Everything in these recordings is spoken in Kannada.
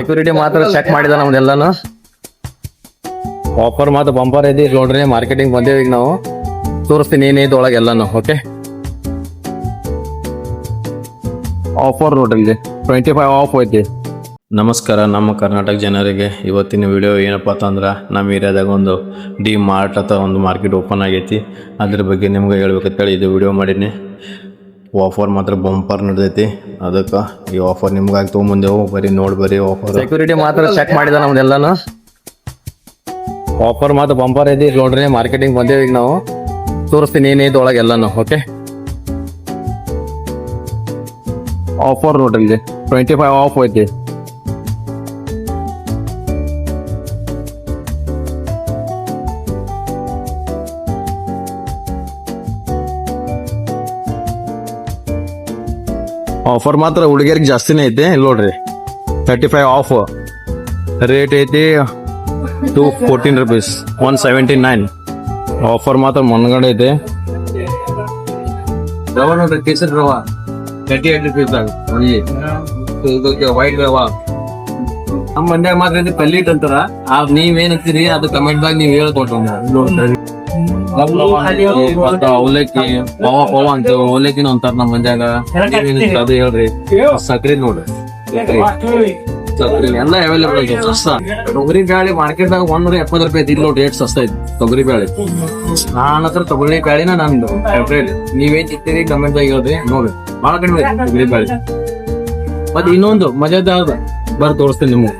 ಸೆಕ್ಯೂರಿಟಿ ಮಾತ್ರ ಚೆಕ್ ಮಾಡಿದ ನಮ್ದೆಲ್ಲಾನು. ಆಫರ್ ಮಾತ್ರ ಬಂಪರ್ ಐತಿ ನೋಡ್ರಿ. ಮಾರ್ಕೆಟಿಂಗ್ ಬಂದೇವಿ ಈಗ ನಾವು. ತೋರಿಸ್ತೀನಿ ಏನೈತಿ ಒಳಗೆ ಎಲ್ಲಾನು. ಓಕೆ, ಆಫರ್ ನೋಡ್ರಿ ಇಲ್ಲಿ 25 ಆಫ್ ಐತಿ. ನಮಸ್ಕಾರ ನಮ್ಮ ಕರ್ನಾಟಕ ಜನರಿಗೆ. ಇವತ್ತಿನ ವಿಡಿಯೋ ಏನಪ್ಪ ಅಂತಂದ್ರೆ ನಮ್ಮ ಏರಿಯಾದಾಗ ಒಂದು ಡಿ ಮಾರ್ಟ್ ಅಥವಾ ಒಂದು ಮಾರ್ಕೆಟ್ ಓಪನ್ ಆಗೈತಿ. ಅದ್ರ ಬಗ್ಗೆ ನಿಮ್ಗೆ ಹೇಳ್ಬೇಕಂತೇಳಿ ಇದು ವಿಡಿಯೋ ಮಾಡೀನಿ. ಆಫರ್ ಮಾತ್ರ ಬಂಪರ್ ನಡೆದೈತಿ. ಅದಕ್ಕೆ ಈ ಆಫರ್ ನಿಮ್ಗಾಗಿ ತೊಗೊಂಬಂದೆವು. ಬರೀ ಬರ್ರಿ ಆಫರ್. ಸೆಕ್ಯೂರಿಟಿ ಮಾತ್ರ ಚೆಕ್ ಮಾಡಿದ ನಮ್ದೆಲ್ಲಾನು. ಆಫರ್ ಮಾತ್ರ ಬಂಪರ್ ಐತಿ ನೋಡ್ರಿ. ಮಾರ್ಕೆಟಿಂಗ್ ಬಂದೇವಿ ಈಗ ನಾವು. ತೋರಿಸ್ತೀನಿ ಏನೈತಿ ಒಳಗೆ ಎಲ್ಲಾನು. ಓಕೆ, ಆಫರ್ ನೋಡ್ರಿ ಇಲ್ಲಿ 25 ಆಫ್ ಐತಿ. ಆಫರ್ ಮಾತ್ರ ಹುಡುಗಿಯರಿಗೆ ಜಾಸ್ತಿನೇ ಐತಿ. ಇಲ್ಲಿ ನೋಡ್ರಿ 35 ಆಫ್. ರೇಟ್ ಐತಿ 214 rupees, 179. ಆಫರ್ ಮಾತ್ರ ಮನ್ಗಡೆ ಐತಿ. ರವಾ ನೋಡ್ರಿ, ಕೇಸರಿ ರವಾ 38 rupees ವೈಟ್ ರವಾ. ನಮ್ಮ ಮಂಡ್ಯಾಗ ಮಾತ್ರ ಇದು ಪಲ್ಲಿಟ್ ಅಂತಾರ. ನೀವೇನಂತೀರಿ ಅದು ಕಮೆಂಟ್ ದಾಗ ನೀವ್ ಹೇಳ್ಕೊಟ್ರು. ಅವಲಕ್ಕಿ ಪವ ಅಂತ ಅವಲಕ್ಕಿನ ಅಂತಾರ ನಮ್ಮ ಮಂದ್ಯಾಗ. ಅದು ಹೇಳ್ರಿ. ಸಕ್ರಿ ನೋಡ್ರಿ, ಸಕ್ರಿ ಎಲ್ಲ ಅವೈಲೇಬಲ್ ಐತಿ. ಸಸ್ತ ತೊಗರಿ ಬ್ಯಾಳಿ ಮಾರ್ಕೆಟ್ ದಾಗ 170 ರೂಪಾಯಿ ಐತಿ. ನೋಡಿ ರೇಟ್ ಸಸ್ತ ಐತಿ ತೊಗರಿ ಬ್ಯಾಳಿ. ನಾನ್ ಹತ್ರ ತೊಗರಿ ಬ್ಯಾಳಿನ ನಂದು ಫೇವ್ರೇಟ್. ನೀವೇನ್ ತಿಂತೀರಿ ಕಮೆಂಟ್ ದಾಗ ಹೇಳ್ರಿ. ನೋಡ್ರಿ ಬಹಳ ಕಡಿಮೆ ಐತಿ ತೊಗರಿ ಬ್ಯಾಳಿ. ಮತ್ತೆ ಇನ್ನೊಂದು ಮಜಾದ ಬರ್ ತೋರಿಸ್ತೀನಿ ನಿಮ್ಗೆ.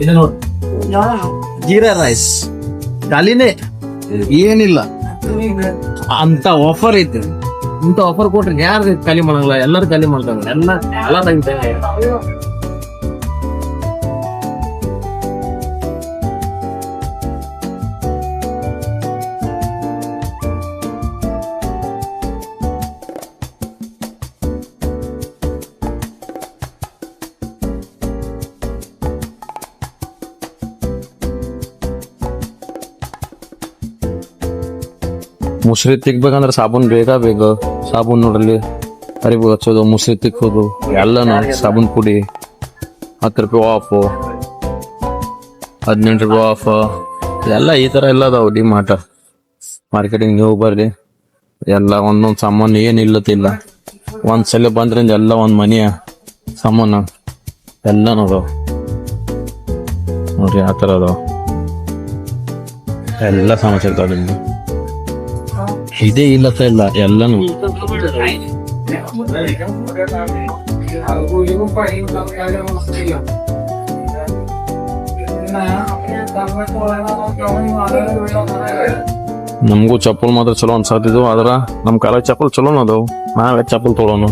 ಇದು ನೋಡಿ, ಜೀರಾ ರೈಸ್ ಖಾಲಿನೇ, ಏನಿಲ್ಲ ಅಂತ ಆಫರ್ ಐತಿ. ಇಂತ ಆಫರ್ ಕೊಟ್ರೆ ಯಾರು ಖಾಲಿ ಮಾಡಲ್ಲ, ಎಲ್ಲರೂ ಖಾಲಿ ಮಾಡ್ತಾರೆ. ಎಲ್ಲ ತೆಗಿತಾರೆ. ಮುಸ್ರಿ ತಿಕ್ಬೇಕಂದ್ರೆ ಸಾಬೂನ್ ಬೇಕು. ಸಾಬೂನ್ ನೋಡ್ರಲ್ಲಿ ಅರಿವು ಹಚ್ಚೋದು, ಮುಸ್ರಿ ತಿಕ್ಕೋದು ಎಲ್ಲಾನು. ಸಾಬೂನ್ ಪುಡಿ 10 ರೂಪಾಯಿ ಆಫ್, 18 ರೂಪಾಯಿ ಆಫ್. ಎಲ್ಲ ಈ ತರ ಎಲ್ಲ ಅದಾವ ಡಿ ಮಾರ್ಟ್ ಮಾರ್ಕೆಟಿಂಗ್. ನೀವು ಬರ್ರಿ, ಎಲ್ಲ ಒಂದೊಂದ್ ಸಾಮಾನು ಏನಿಲ್ಲತಿಲ್ಲ. ಒಂದ್ಸಲ ಬಂದ್ರಿಂದ ಎಲ್ಲ ಒಂದ್ ಮನೆಯ ಸಾಮಾನು ಎಲ್ಲಾನು ಅದಾವ ನೋಡ್ರಿ. ಆ ತರ ಅದಾವ ಎಲ್ಲ ಸಾಮಾನು ಸಿಗ್ತಾವ ನಿಮ್ಗೆ. ಇದೇ ಇಲ್ಲತ್ತ ಇಲ್ಲ ಎಲ್ಲಾನು. ನಮಗೂ ಚಪ್ಪಲ್ ಮಾತ್ರ ಚಲೋ ಅನ್ಸಾತಿದ್ವು. ಆದ್ರ ನಮ್ ಕಾಲ ಚಪ್ಪಲ್ ಚಲೋನ ಅದಾವ. ನಾವೇ ಚಪ್ಪಲ್ ತೊಗೊಳೋನು.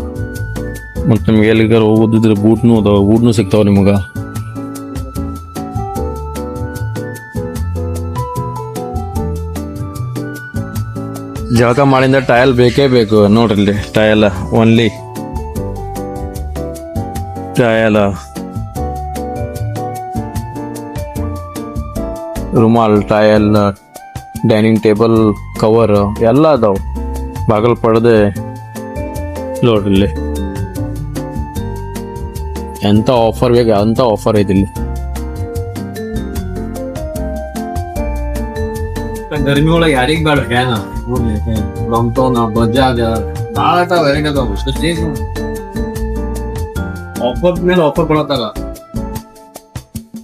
ಮತ್ ನಿಮ್ಗೆ ಎಲ್ಲಿಗಾರ ಹೋಗುದಿದ್ರೆ ಬೂಟ್ನು ಅದಾವ. ಬೂಟ್ನು ಸಿಗ್ತಾವ ನಿಮಗ. ಜಳಕ ಮಾಡಿಂದ ಟಯಲ್ ಬೇಕೇ ಬೇಕು ನೋಡ್ರಿ. ಇಲ್ಲಿ ಟಯಲ್ ಓನ್ಲಿ ಟಯಲ್, ರುಮಾಲ್, ಟಯಲ್, ಡೈನಿಂಗ್ ಟೇಬಲ್ ಕವರ್ ಎಲ್ಲ ಅದಾವ. ಬಾಗಲ್ ಪಡ್ದೆ ನೋಡ್ರಿ ಇಲ್ಲಿ ಎಂತ ಆಫರ್ ಬೇಕು ಅಂತ ಆಫರ್ ಐತಿ ಇಲ್ಲಿ. ಗರ್ಮಿ ಒಳಗೆ ಯಾರಿಗ್ ಬೇಡ ಫ್ಯಾನ್, ಬಜ್ಜಾಗ ಭಾಳ ವೆರೈಟಿ ಅದಾವ. ಆಫರ್ ಮೇಲೆ ಆಫರ್ ಕೊಡತ್ತಾರ.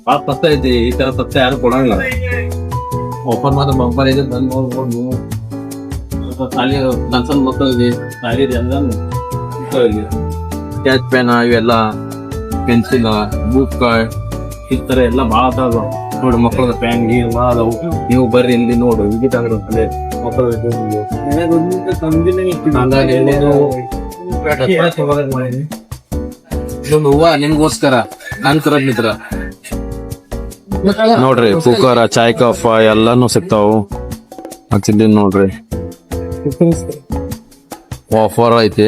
ಭಾಳ ಸಸ್ತ ಐತಿ. ಈ ತರ ಸಸ್ತ ಯಾರು ಕೊಡಂಗಿಲ್ಲ. ಆಫರ್ ಮಾತ್ರ ಬಂಪರ್ ಐತಿ. ಬಂದು ನೋಡ್ಕೊಂಡು ಖಾಲಿ ಕನ್ಸನ್ ಮಕ್ಕಳಿಗೆ ಖಾಲಿ ಸ್ಕೆಚ್ ಪೆನ್ ಇವೆಲ್ಲ, ಪೆನ್ಸಿಲ್, ಬುಕ್ ಈ ತರ ಎಲ್ಲ ಭಾಳ ಅದಾವ ನೋಡಿ. ಮಕ್ಕಳದ ಪ್ಯಾನ್ ಅದಾವು. ನೀವು ಬರ್ರಿ ಇಲ್ಲಿ ನೋಡು. ವಿಜಿಟ್ ಅಂದ್ರೆ ಮಕ್ಕಳ ಹೂವ ನಿಮ್ಗೋಸ್ಕರ ನನ್ ಕರ ಮಿತ್ರ ನೋಡ್ರಿ. ಕುಕ್ಕರ್, ಚಾಯ್ ಕಪ್ ಎಲ್ಲಾನು ಸಿಗ್ತಾವು. ಮತ್ತಿಲ್ಲಿ ನೋಡ್ರಿ ಆಫರ್ ಐತಿ.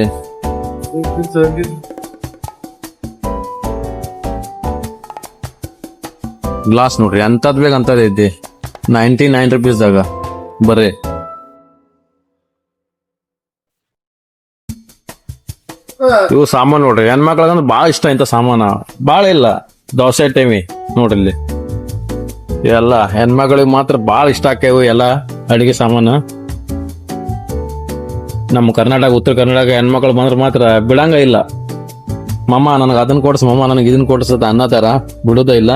ಗ್ಲಾಸ್ ನೋಡ್ರಿ ಅಂತದ್ ಬೇಕಂತದ್ ಐತಿ. 99 ರೂಪೀಸ್ದಾಗ ಬರ್ರಿ. ಇವು ಸಾಮಾನು ನೋಡ್ರಿ ಹೆಣ್ಮಕ್ಳಿಗಂದ್ರೆ ಭಾಳ ಇಷ್ಟ ಇಂಥ ಸಾಮಾನ. ಭಾಳ ಇಲ್ಲ ದೋಸೆ ಟೈಮಿ ನೋಡ್ರಿ ಇಲ್ಲಿ ಎಲ್ಲ ಹೆಣ್ಮಕ್ಳಿಗೆ ಮಾತ್ರ ಭಾಳ ಇಷ್ಟ ಆಕೇವು ಎಲ್ಲ ಅಡಿಗೆ ಸಾಮಾನು. ನಮ್ಮ ಕರ್ನಾಟಕ ಉತ್ತರ ಕರ್ನಾಟಕ ಹೆಣ್ಮಕ್ಳು ಬಂದ್ರೆ ಮಾತ್ರ ಬಿಡಂಗ ಇಲ್ಲ. ಮಮ್ಮ ನನಗೆ ಅದನ್ನ ಕೊಡ್ಸ, ಮಮ್ಮ ನನಗೆ ಇದನ್ನ ಕೊಡ್ಸತ್ತ ಅನ್ನತಾರ, ಬಿಡೋದೇ ಇಲ್ಲ.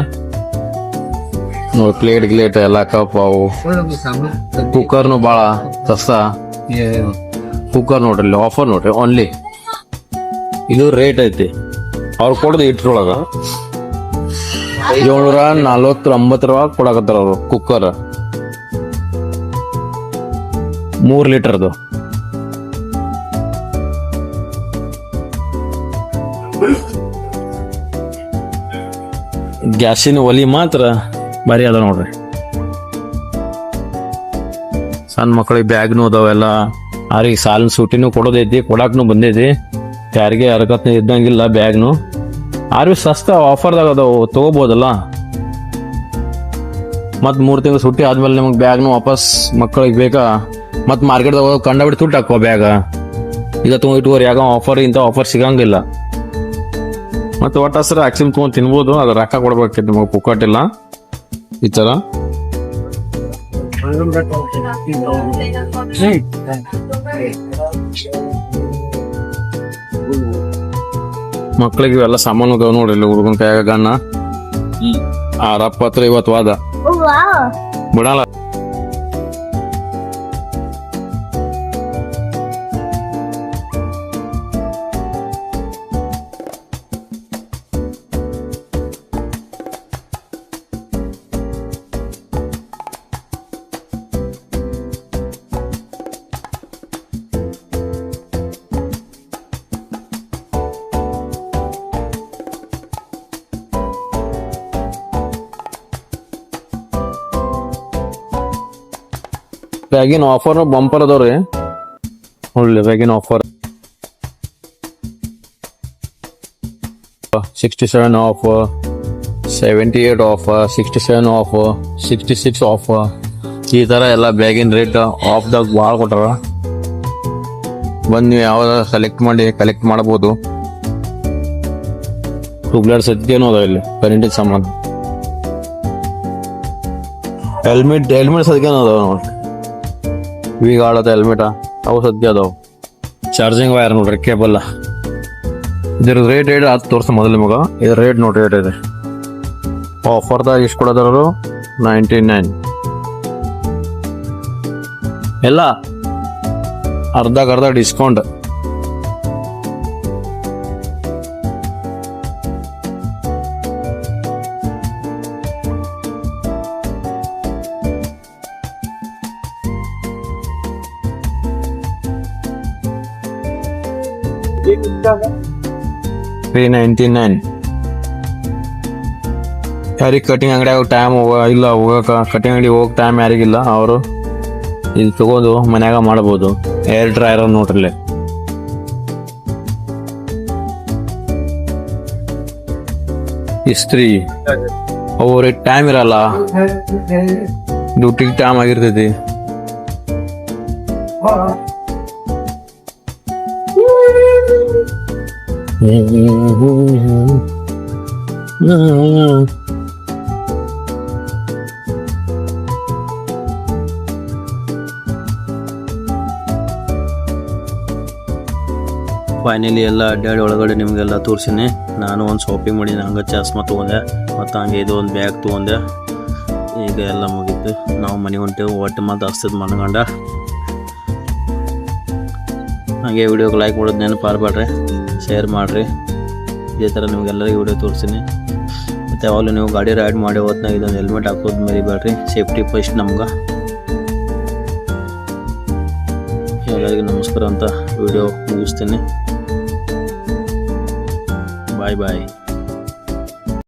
ನೋಡಿ ಪ್ಲೇಟ್ ಗ್ಲೇಟ್ ಎಲ್ಲ ಕಪ್ ಅವು. ಕುಕ್ಕರ್ನು ಭಾಳ ಸಸ್ತ ಕುಕ್ಕರ್ ನೋಡ್ರಿ, ಆಫರ್ ನೋಡ್ರಿ ಓನ್ಲಿ. ಇದು ರೇಟ್ ಐತಿ ಅವ್ರು ಕೊಡೋದು ಇಟ್ರೊಳಗ 749 ಕೊಡಕತ್ತಾರ ಅವರು. ಕುಕ್ಕರ್ 3 ಲೀಟರ್ದು. ಗ್ಯಾಸಿನ ಒಲಿ ಮಾತ್ರ ಭಾರಿ ಅದ ನೋಡ್ರಿ. ಸಣ್ಣ ಮಕ್ಕಳಿಗೆ ಬ್ಯಾಗ್ನು ಅದಾವೆಲ್ಲ. ಯಾರಿಗೆ ಸಾಲಿನ ಸೂಟಿನೂ ಕೊಡೋದೈತಿ, ಕೊಡಾಕ್ನು ಬಂದೈತಿ. ಯಾರಿಗೆ ಹರಕತ್ನ ಇದ್ದಂಗಿಲ್ಲ ಬ್ಯಾಗ್ನು. ಆರ್ವಿ ಸಸ್ತ ಆಫರ್ದಾಗ ಅದಾವು, ತಗೋಬೋದಲ್ಲ. ಮತ್ 3 ತಿಂಗಳು ಸುಟ್ಟಿ ಆದ್ಮೇಲೆ ನಿಮಗೆ ಬ್ಯಾಗ್ನು ವಾಪಸ್ ಮಕ್ಕಳಿಗೆ ಬೇಕಾ, ಮತ್ ಮಾರ್ಕೆಟ್ದಾಗ ಕಂಡಬಿಟ್ಟು ತುಟ್ಟು ಹಾಕೋ ಬ್ಯಾಗ. ಈಗ ಇಟ್ಕೋರಿ, ಯಾಕ ಆಫರ್ ಇಂಥ ಆಫರ್ ಸಿಗಂಗಿಲ್ಲ. ಮತ್ತೆ ಒಟ್ಟು ಹಸ್ರ ಆಕ್ಸಿಮ್ ತೊಗೊಂಡು ತಿನ್ಬೋದು, ಅದು ರೊಕ್ಕ ಕೊಡ್ಬೇಕಿತ್ತು ನಿಮಗೆ, ಪುಕ್ಕಟ್ಟಿಲ್ಲ ಈ ತರ. ಮಕ್ಳಿಗೆ ಇವೆಲ್ಲ ಸಾಮಾನು ಅದಾವ ನೋಡ್ರಿ. ಇಲ್ಲಿ ಹುಡುಗನ ಕೈಯಾಗ ಗಣ್ಣ ಆ ರಪ್ಪ ಹತ್ರ ಇವತ್ತು ವಾದ ಬಿಡಲ್ಲ. ಬ್ಯಾಗಿನ ಆಫರ್ ಬಂಪರ್ ಅದಾವ್ರಿ. ಒಳ್ಳೆ ಬ್ಯಾಗಿನ offer 67 off, 78 off, 67 off, 66 off. ಈ ತರ ಎಲ್ಲ ಬ್ಯಾಗಿನ ರೇಟ್ ಆಫ್ದಾಗ ಭಾಳ ಕೊಟ್ಟಾರ. ಬಂದು ನೀವು ಯಾವ ಸೆಲೆಕ್ಟ್ ಮಾಡಿ ಕಲೆಕ್ಟ್ ಮಾಡ್ಬೋದು. ಟ್ಯೂಬ್ಲೈಟ್ ಸದ್ಯನೂ ಅದಾವ ಇಲ್ಲಿ ಕರೆಂಟಿನ ಸಾಮಾನು. ಹೆಲ್ಮೆಟ್ ಸದ್ಯನೂ ಅದಾವ ನೋಡ್ರಿ. ವಿಗಾಳದ ಹೆಲ್ಮೆಟ ಅವು ಸದ್ಯ ಅದಾವ. ಚಾರ್ಜಿಂಗ್ ವೈರ್ ನೋಡ್ರಿ, ಕೇಬಲ್. ಇದ್ರ ರೇಟ್ ಅದು ತೋರ್ಸ ಮೊದಲು ನಿಮಗ. ಇದ್ರ ರೇಟ್ ನೋಡ್ರಿ ರೇಟ್ ಇದೆ. ಆಫರ್ದಾಗ ಇಷ್ಟು ಕೊಡೋದ್ರು 99. ಎಲ್ಲ ಅರ್ಧ ಡಿಸ್ಕೌಂಟ್. $399. ಯಾರಿಗೆ ಕಟಿಂಗ್ ಅಂಗಡಿಯಾಗ ಟೈಮ್ ಇಲ್ಲ ಹೋಗಕ, ಕಟಿಂಗ್ ಅಂಗಡಿ ಹೋಗಕ್ ಟೈಮ್ ಯಾರಿಗಿಲ್ಲ, ಅವರು ಇದು ತಗೋದು ಮನ್ಯಾಗ ಮಾಡ್ಬೋದು. ಏರ್ ಡ್ರೈಯರ್ ನೋಡ್ರಿ, ಇಸ್ತ್ರಿ ಅವ್ರಿಗೆ ಟೈಮ್ ಇರಲ್ಲ, ಡ್ಯೂಟಿಗೆ ಟೈಮ್ ಆಗಿರ್ತೈತಿ. ಫೈನಲಿ ಎಲ್ಲ ಅಡ್ಡಾಡಿ ಒಳಗಡೆ ನಿಮಗೆಲ್ಲ ತೋರಿಸಿನಿ. ನಾನು ಒಂದು ಶಾಪಿಂಗ್ ಮಾಡೀನಿ, ಹಂಗೆ ಚಸ್ಮಾ ತೊಗೊಂಡೆ, ಮತ್ತು ಹಂಗೆ ಇದು ಒಂದು ಬ್ಯಾಗ್ ತೊಗೊಂಡೆ. ಈಗ ಎಲ್ಲ ಮುಗೀತು, ನಾವು ಮನೆ ಹೊಂಟೇವು. ಒಟ್ಟು ಮತ್ತು ಹಸ್ತದ ಮನ್ಗಂಡ. ಹಾಗೆ ವಿಡಿಯೋಗೆ ಲೈಕ್ ಮಾಡೋದು ನೆನಪಾರ್ಬೇಡ್ರಿ, ಶೇರ್ ಮಾಡಿರಿ. ಇದೇ ಥರ ನಿಮಗೆಲ್ಲರಿಗೂ ವಿಡಿಯೋ ತೋರಿಸ್ತೀನಿ. ಮತ್ತು ಯಾವಾಗಲೂ ನೀವು ಗಾಡಿ ರೈಡ್ ಮಾಡಿ ಹೊತ್ನಾಗ ಇದೊಂದು ಹೆಲ್ಮೆಟ್ ಹಾಕೋದು ಮರಿಬೇಡ್ರಿ. ಸೇಫ್ಟಿ ಫಸ್ಟ್ ನಮ್ಗೆ. ಎಲ್ಲರಿಗೂ ನಮಸ್ಕಾರ ಅಂತ ವಿಡಿಯೋ ಮುಗಿಸ್ತೀನಿ. ಬಾಯ್ ಬಾಯ್.